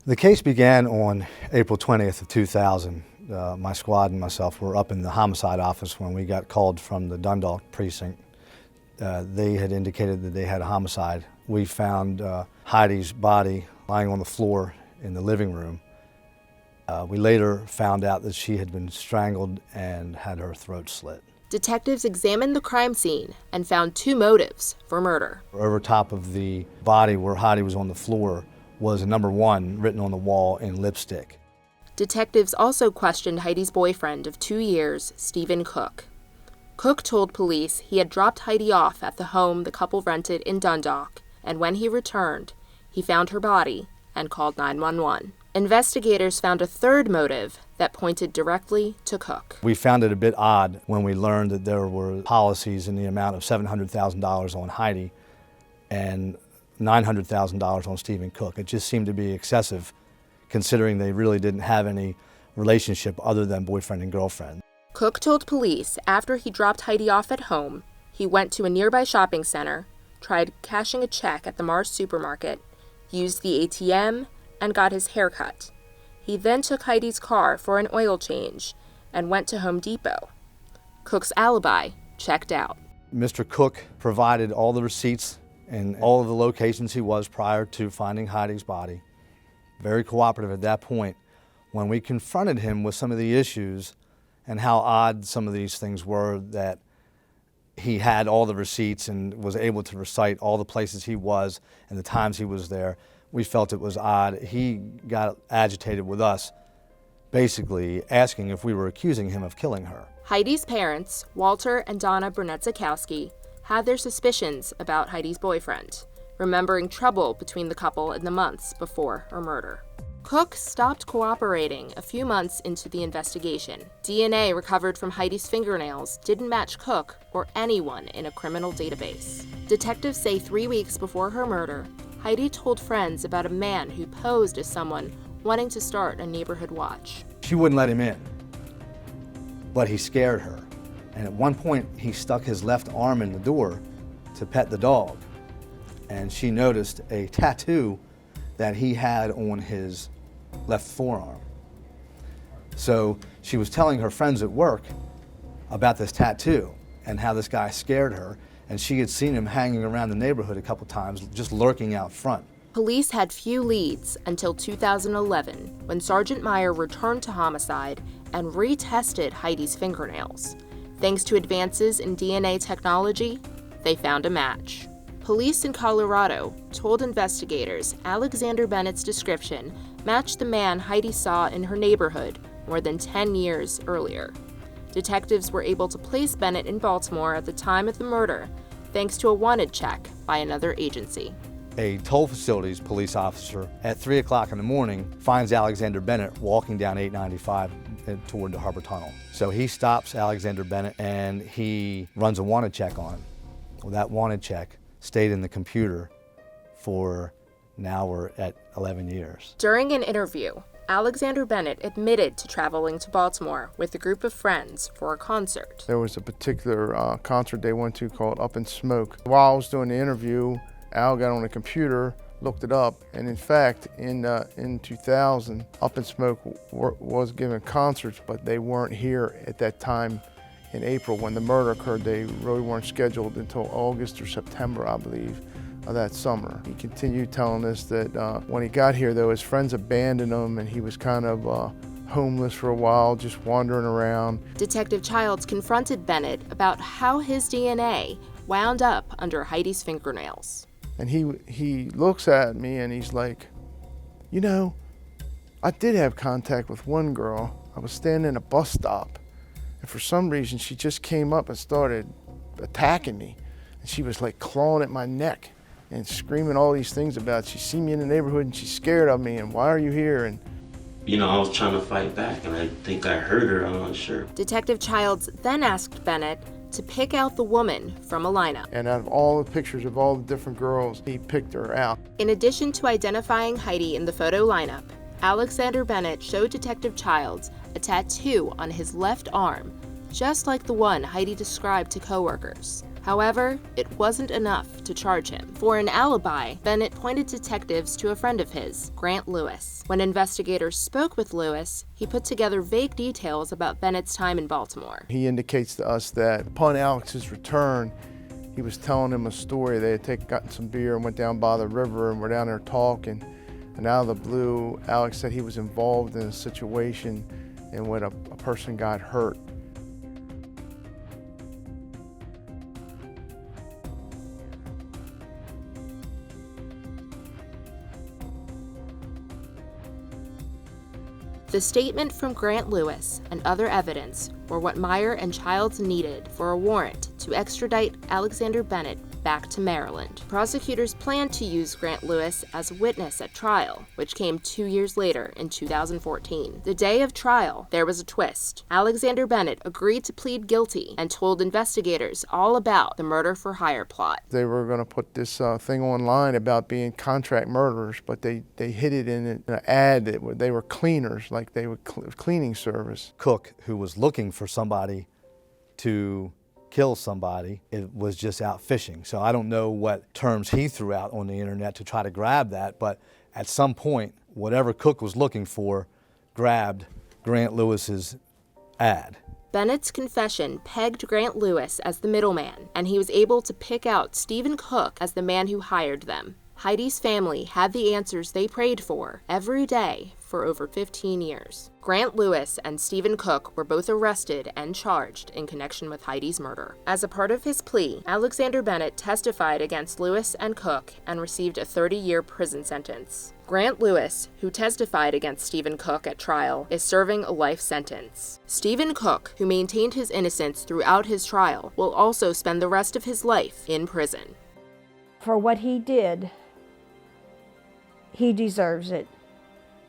The case began on April 20th of 2000. My squad and myself were up in the homicide office when we got called from the Dundalk precinct. They had indicated that they had a homicide. We found Heidi's body lying on the floor in the living room. We later found out that she had been strangled and had her throat slit. Detectives examined the crime scene and found two motives for murder. Over top of the body where Heidi was on the floor was a number 1 written on the wall in lipstick. Detectives also questioned Heidi's boyfriend of 2 years, Stephen Cook. Cook told police he had dropped Heidi off at the home the couple rented in Dundalk, and when he returned, he found her body and called 911. Investigators found a third motive that pointed directly to Cook. We found it a bit odd when we learned that there were policies in the amount of $700,000 on Heidi and $900,000 on Stephen Cook. It just seemed to be excessive, considering they really didn't have any relationship other than boyfriend and girlfriend. Cook told police after he dropped Heidi off at home, he went to a nearby shopping center, tried cashing a check at the Mars supermarket, used the ATM, and got his hair cut. He then took Heidi's car for an oil change and went to Home Depot. Cook's alibi checked out. Mr. Cook provided all the receipts and all of the locations he was prior to finding Heidi's body. Very cooperative at that point. When we confronted him with some of the issues and how odd some of these things were, that he had all the receipts and was able to recite all the places he was and the times he was there, we felt it was odd. He got agitated with us, basically asking if we were accusing him of killing her. Heidi's parents, Walter and Donna Burnett-Zakowski, had their suspicions about Heidi's boyfriend, remembering trouble between the couple in the months before her murder. Cook stopped cooperating a few months into the investigation. DNA recovered from Heidi's fingernails didn't match Cook or anyone in a criminal database. Detectives say 3 weeks before her murder, Heidi told friends about a man who posed as someone wanting to start a neighborhood watch. She wouldn't let him in, but he scared her. And at one point, he stuck his left arm in the door to pet the dog. And she noticed a tattoo that he had on his left forearm. So she was telling her friends at work about this tattoo and how this guy scared her, and she had seen him hanging around the neighborhood a couple times, just lurking out front. Police had few leads until 2011, when Sergeant Meyer returned to Homicide and retested Heidi's fingernails. Thanks to advances in DNA technology, they found a match. Police in Colorado told investigators Alexander Bennett's description matched the man Heidi saw in her neighborhood more than 10 years earlier. Detectives were able to place Bennett in Baltimore at the time of the murder, thanks to a wanted check by another agency. A toll facilities police officer at 3 o'clock in the morning finds Alexander Bennett walking down 895 toward the Harbor Tunnel. So he stops Alexander Bennett and he runs a wanted check on him. Well, that wanted check stayed in the computer for now we're at 11 years. During an interview, Alexander Bennett admitted to traveling to Baltimore with a group of friends for a concert. There was a particular concert they went to called Up in Smoke. While I was doing the interview, Al got on the computer, looked it up, and in fact, in 2000, Up in Smoke was giving concerts, but they weren't here at that time in April when the murder occurred. They really weren't scheduled until August or September, I believe, of that summer. He continued telling us that when he got here, though, his friends abandoned him and he was kind of homeless for a while, just wandering around. Detective Childs confronted Bennett about how his DNA wound up under Heidi's fingernails. And he looks at me and he's like, you know, I did have contact with one girl. I was standing in a bus stop, and for some reason she just came up and started attacking me. And she was like clawing at my neck and screaming all these things about she's seen me in the neighborhood and she's scared of me and why are you here? And you know, I was trying to fight back and I think I hurt her, I'm not sure. Detective Childs then asked Bennett to pick out the woman from a lineup. And out of all the pictures of all the different girls, he picked her out. In addition to identifying Heidi in the photo lineup, Alexander Bennett showed Detective Childs a tattoo on his left arm, just like the one Heidi described to coworkers. However, it wasn't enough to charge him. For an alibi, Bennett pointed detectives to a friend of his, Grant Lewis. When investigators spoke with Lewis, he put together vague details about Bennett's time in Baltimore. He indicates to us that upon Alex's return, he was telling him a story. They had gotten some beer and went down by the river and were down there talking. And out of the blue, Alex said he was involved in a situation in which a person got hurt. The statement from Grant Lewis and other evidence were what Meyer and Childs needed for a warrant to extradite Alexander Bennett back to Maryland. Prosecutors planned to use Grant Lewis as a witness at trial, which came 2 years later in 2014. The day of trial, there was a twist. Alexander Bennett agreed to plead guilty and told investigators all about the murder-for-hire plot. They were going to put this thing online about being contract murderers, but they hid it in an ad that they were cleaners, like they were cleaning service. Cook, who was looking for somebody to kill somebody, it was just out fishing. So I don't know what terms he threw out on the internet to try to grab that, but at some point, whatever Cook was looking for grabbed Grant Lewis's ad. Bennett's confession pegged Grant Lewis as the middleman, and he was able to pick out Stephen Cook as the man who hired them. Heidi's family had the answers they prayed for every day for over 15 years. Grant Lewis and Stephen Cook were both arrested and charged in connection with Heidi's murder. As a part of his plea, Alexander Bennett testified against Lewis and Cook and received a 30-year prison sentence. Grant Lewis, who testified against Stephen Cook at trial, is serving a life sentence. Stephen Cook, who maintained his innocence throughout his trial, will also spend the rest of his life in prison. For what he did, he deserves it.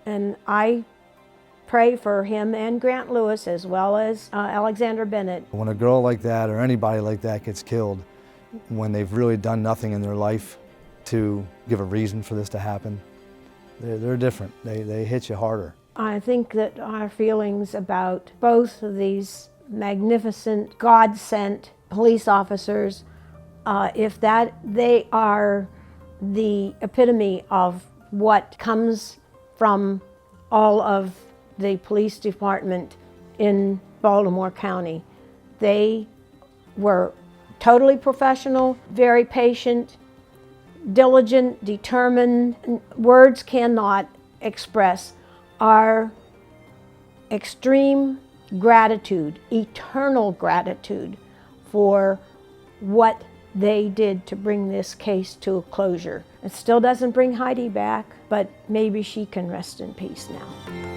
And I pray for him and Grant Lewis as well as Alexander Bennett. When a girl like that or anybody like that gets killed, when they've really done nothing in their life to give a reason for this to happen, they're different. They hit you harder. I think that our feelings about both of these magnificent, God-sent police officers, if that they are the epitome of what comes from all of the police department in Baltimore County. They were totally professional, very patient, diligent, determined. Words cannot express our extreme gratitude, eternal gratitude for what they did to bring this case to a closure. It still doesn't bring Heidi back, but maybe she can rest in peace now.